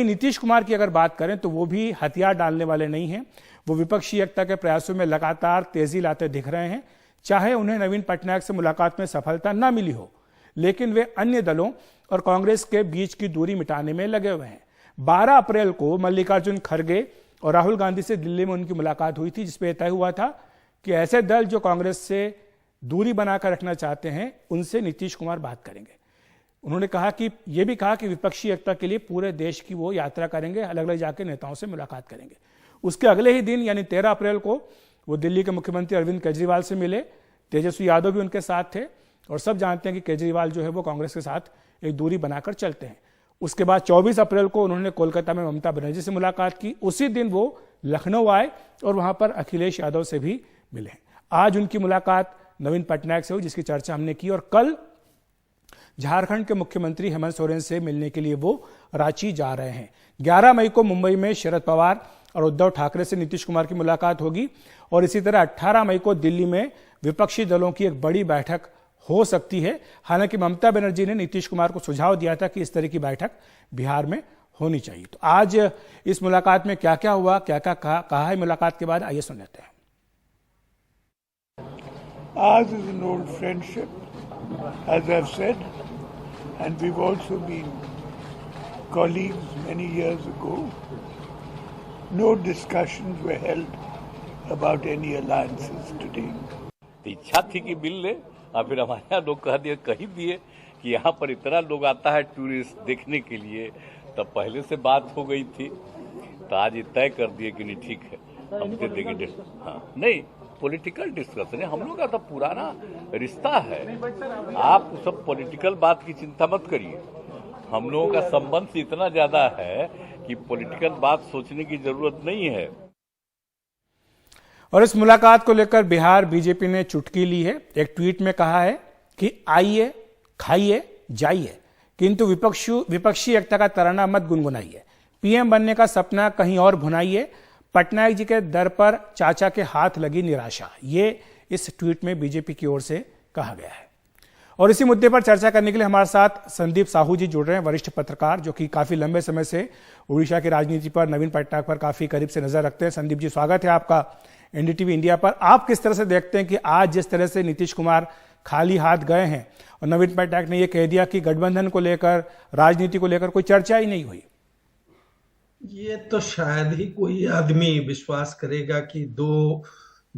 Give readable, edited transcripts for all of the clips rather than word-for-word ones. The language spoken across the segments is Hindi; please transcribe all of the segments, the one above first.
वहीं नीतीश कुमार की अगर बात करें तो वो भी हथियार डालने वाले नहीं हैं। वो विपक्षी एकता के प्रयासों में लगातार तेजी लाते दिख रहे हैं। चाहे उन्हें नवीन पटनायक से मुलाकात में सफलता न मिली हो, लेकिन वे अन्य दलों और कांग्रेस के बीच की दूरी मिटाने में लगे हुए हैं। 12 अप्रैल को मल्लिकार्जुन खड़गे और राहुल गांधी से दिल्ली में उनकी मुलाकात हुई थी, जिसपे तय हुआ था कि ऐसे दल जो कांग्रेस से दूरी बनाकर रखना चाहते हैं उनसे नीतीश कुमार बात करेंगे। उन्होंने कहा कि यह भी कहा कि विपक्षी एकता के लिए पूरे देश की वो यात्रा करेंगे, अलग अलग जाकर नेताओं से मुलाकात करेंगे। उसके अगले ही दिन यानी 13 अप्रैल को वो दिल्ली के मुख्यमंत्री अरविंद केजरीवाल से मिले। तेजस्वी यादव भी उनके साथ थे और सब जानते हैं कि केजरीवाल जो है वो कांग्रेस के साथ एक दूरी बनाकर चलते हैं। उसके बाद 24 अप्रैल को उन्होंने कोलकाता में ममता बनर्जी से मुलाकात की। उसी दिन वो लखनऊ आए और वहां पर अखिलेश यादव से भी मिले। आज उनकी मुलाकात नवीन पटनायक से हुई, जिसकी चर्चा हमने की, और कल झारखंड के मुख्यमंत्री हेमंत सोरेन से मिलने के लिए वो रांची जा रहे हैं। 11 मई को मुंबई में शरद पवार और उद्धव ठाकरे से नीतीश कुमार की मुलाकात होगी और इसी तरह 18 मई को दिल्ली में विपक्षी दलों की एक बड़ी बैठक हो सकती है। हालांकि ममता बनर्जी ने नीतीश कुमार को सुझाव दिया था कि इस तरह की बैठक बिहार में होनी चाहिए। तो आज इस मुलाकात में क्या क्या हुआ, क्या क्या कहा है मुलाकात के बाद, आइए सुन लेते हैं। Ours is an old friendship, as I've said, and we've also been colleagues many years ago. No discussions were held about any alliances today. इच्छा थी कि मिल ले और फिर हमारे यहाँ लोग कह दिए कि यहाँ पर इतना लोग आता है टूरिस्ट देखने के लिए, तब पहले से बात हो गई थी, तो आज ये तय कर दिए कि नहीं ठीक है हम दे देंगे। हाँ नहीं, पॉलिटिकल डिस्कशन है, हम लोग का तो पुराना रिश्ता है। आप सब पॉलिटिकल बात की चिंता मत करिए, हम लोगों का संबंध इतना ज्यादा है कि पॉलिटिकल बात सोचने की जरूरत नहीं है। और इस मुलाकात को लेकर बिहार बीजेपी ने चुटकी ली है। एक ट्वीट में कहा है कि आइए खाइए जाइए, किंतु विपक्षी एकता का तराना मत गुनगुनाइए। पीएम बनने का सपना कहीं और भुनाइए। पटनायक जी के दर पर चाचा के हाथ लगी निराशा, ये इस ट्वीट में बीजेपी की ओर से कहा गया है। और इसी मुद्दे पर चर्चा करने के लिए हमारे साथ संदीप साहू जी जुड़ रहे हैं, वरिष्ठ पत्रकार जो कि काफी लंबे समय से उड़ीसा की राजनीति पर, नवीन पटनायक पर काफी करीब से नजर रखते हैं। संदीप जी, स्वागत है आपका एनडीटीवी इंडिया पर। आप किस तरह से देखते हैं कि आज जिस तरह से नीतीश कुमार खाली हाथ गए हैं और नवीन पटनायक ने यह कह दिया कि गठबंधन को लेकर, राजनीति को लेकर कोई चर्चा ही नहीं हुई? ये तो शायद ही कोई आदमी विश्वास करेगा कि दो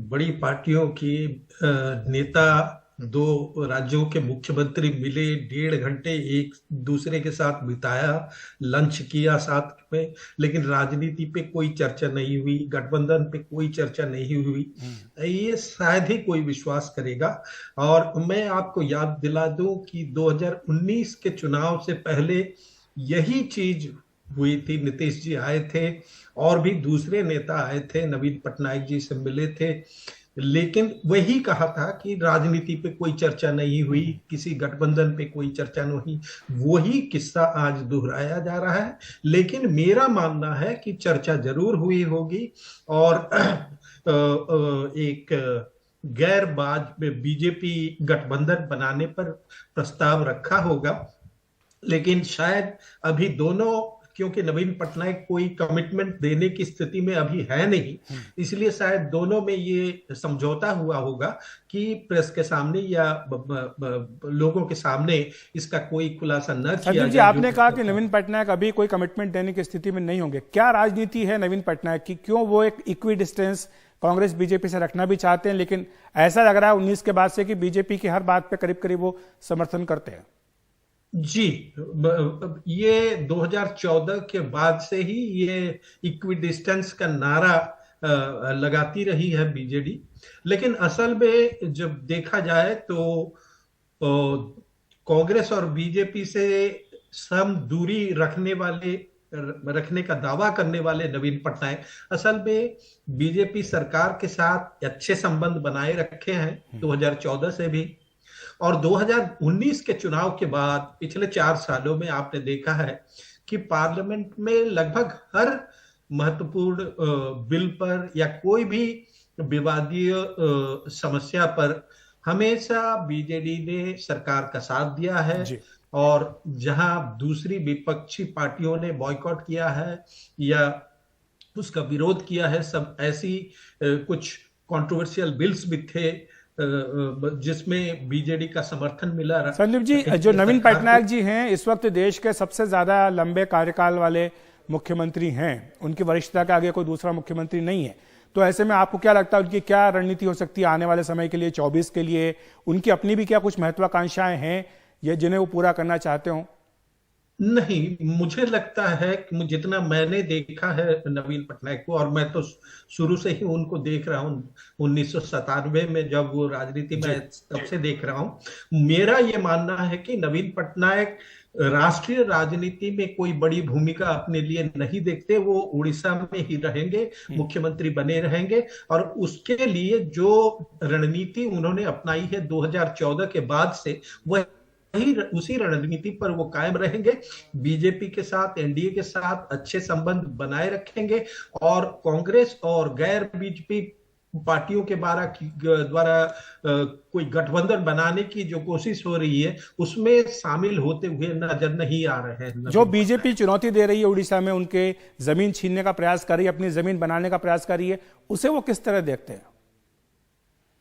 बड़ी पार्टियों की नेता, दो राज्यों के मुख्यमंत्री मिले, 1.5 घंटे एक दूसरे के साथ बिताया, लंच किया साथ में, लेकिन राजनीति पे कोई चर्चा नहीं हुई, गठबंधन पे कोई चर्चा नहीं हुई। ये शायद ही कोई विश्वास करेगा। और मैं आपको याद दिला दूं कि 2019 के चुनाव से पहले यही चीज हुई थी। नीतीश जी आए थे और भी दूसरे नेता आए थे, नवीन पटनायक जी से मिले थे, लेकिन वही कहा था कि राजनीति पे कोई चर्चा नहीं हुई, किसी गठबंधन पे कोई चर्चा नहीं। वही किस्सा आज दोहराया जा रहा है। लेकिन मेरा मानना है कि चर्चा जरूर हुई होगी और एक गैरबाज बीजेपी गठबंधन बनाने पर प्रस्ताव रखा होगा। लेकिन शायद अभी दोनों, क्योंकि नवीन पटनायक कोई कमिटमेंट देने की स्थिति में अभी है नहीं, इसलिए शायद दोनों में ये समझौता हुआ होगा कि प्रेस के सामने या लोगों के सामने इसका कोई खुलासा न किया जाए। आपने कहा कि नवीन पटनायक अभी कोई कमिटमेंट देने की स्थिति में नहीं होंगे। क्या राजनीति है नवीन पटनायक की? क्यों वो एक इक्वी डिस्टेंस कांग्रेस बीजेपी से रखना भी चाहते हैं, लेकिन ऐसा लग रहा है 19 के बाद से कि बीजेपी की हर बात पे करीब करीब वो समर्थन करते हैं? जी, ये 2014 के बाद से ही ये इक्वी डिस्टेंस का नारा लगाती रही है बीजेडी। लेकिन असल में जब देखा जाए तो कांग्रेस और बीजेपी से सम दूरी रखने का दावा करने वाले नवीन पटनायक असल में बीजेपी सरकार के साथ अच्छे संबंध बनाए रखे हैं 2014 से भी। और 2019 के चुनाव के बाद पिछले 4 सालों में आपने देखा है कि पार्लियामेंट में लगभग हर महत्वपूर्ण बिल पर या कोई भी विवादीय समस्या पर हमेशा बीजेडी ने सरकार का साथ दिया है। और जहां दूसरी विपक्षी पार्टियों ने बॉयकॉट किया है या उसका विरोध किया है, सब ऐसी कुछ कंट्रोवर्शियल बिल्स भी थे जिसमें बीजेडी का समर्थन मिला। संदीप जी, जो नवीन पटनायक जी हैं इस वक्त देश के सबसे ज्यादा लंबे कार्यकाल वाले मुख्यमंत्री हैं, उनकी वरिष्ठता के आगे कोई दूसरा मुख्यमंत्री नहीं है, तो ऐसे में आपको क्या लगता है उनकी क्या रणनीति हो सकती है आने वाले समय के लिए, 24 के लिए? उनकी अपनी भी क्या कुछ महत्वाकांक्षाएं हैं ये जिन्हें वो पूरा करना चाहते हो? नहीं, मुझे लगता है कि जितना मैंने देखा है नवीन पटनायक को, और मैं तो शुरू से ही उनको देख रहा हूँ 1997 में जब वो राजनीति में, तब से देख रहा हूँ। मेरा ये मानना है कि नवीन पटनायक राष्ट्रीय राजनीति में कोई बड़ी भूमिका अपने लिए नहीं देखते। वो उड़ीसा में ही रहेंगे, मुख्यमंत्री बने रहेंगे, और उसके लिए जो रणनीति उन्होंने अपनाई है 2014 के बाद से, वह उसी रणनीति पर वो कायम रहेंगे। बीजेपी के साथ, एनडीए के साथ अच्छे संबंध बनाए रखेंगे, और कांग्रेस और गैर बीजेपी पार्टियों के द्वारा कोई गठबंधन बनाने की जो कोशिश हो रही है उसमें शामिल होते हुए नजर नहीं आ रहे हैं। जो बीजेपी चुनौती दे रही है उड़ीसा में, उनके जमीन छीनने का प्रयास कर रही है, अपनी जमीन बनाने का प्रयास कर रही है, उसे वो किस तरह देखते हैं?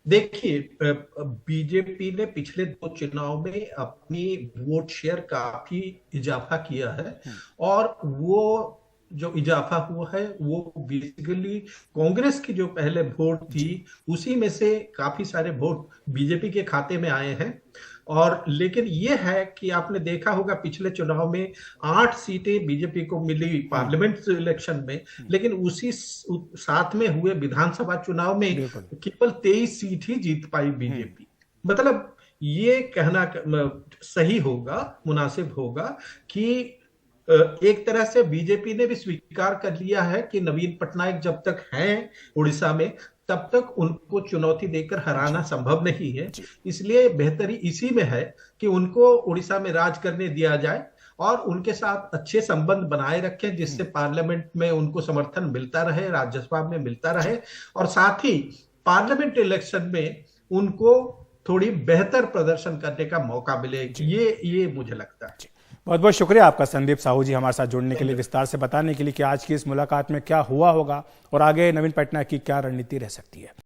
देखिए, बीजेपी ने पिछले 2 चुनाव में अपनी वोट शेयर काफी इजाफा किया है, और वो जो इजाफा हुआ है वो बेसिकली कांग्रेस की जो पहले वोट थी उसी में से काफी सारे वोट बीजेपी के खाते में आए हैं। और लेकिन ये है कि आपने देखा होगा पिछले चुनाव में 8 सीटें बीजेपी को मिली पार्लियामेंट इलेक्शन में, लेकिन उसी साथ में हुए विधानसभा चुनाव में केवल 23 सीट ही जीत पाई बीजेपी। मतलब ये कहना सही होगा, मुनासिब होगा कि एक तरह से बीजेपी ने भी स्वीकार कर लिया है कि नवीन पटनायक जब तक हैं उड़ीसा में तब तक उनको चुनौती देकर हराना संभव नहीं है। इसलिए बेहतरी इसी में है कि उनको उड़ीसा में राज करने दिया जाए और उनके साथ अच्छे संबंध बनाए रखें, जिससे पार्लियामेंट में उनको समर्थन मिलता रहे, राज्यसभा में मिलता रहे, और साथ ही पार्लियामेंट इलेक्शन में उनको थोड़ी बेहतर प्रदर्शन करने का मौका मिले। ये मुझे लगता है। बहुत बहुत शुक्रिया आपका संदीप साहू जी, हमारे साथ जुड़ने के लिए, विस्तार से बताने के लिए कि आज की इस मुलाकात में क्या हुआ होगा और आगे नवीन पटनायक की क्या रणनीति रह सकती है।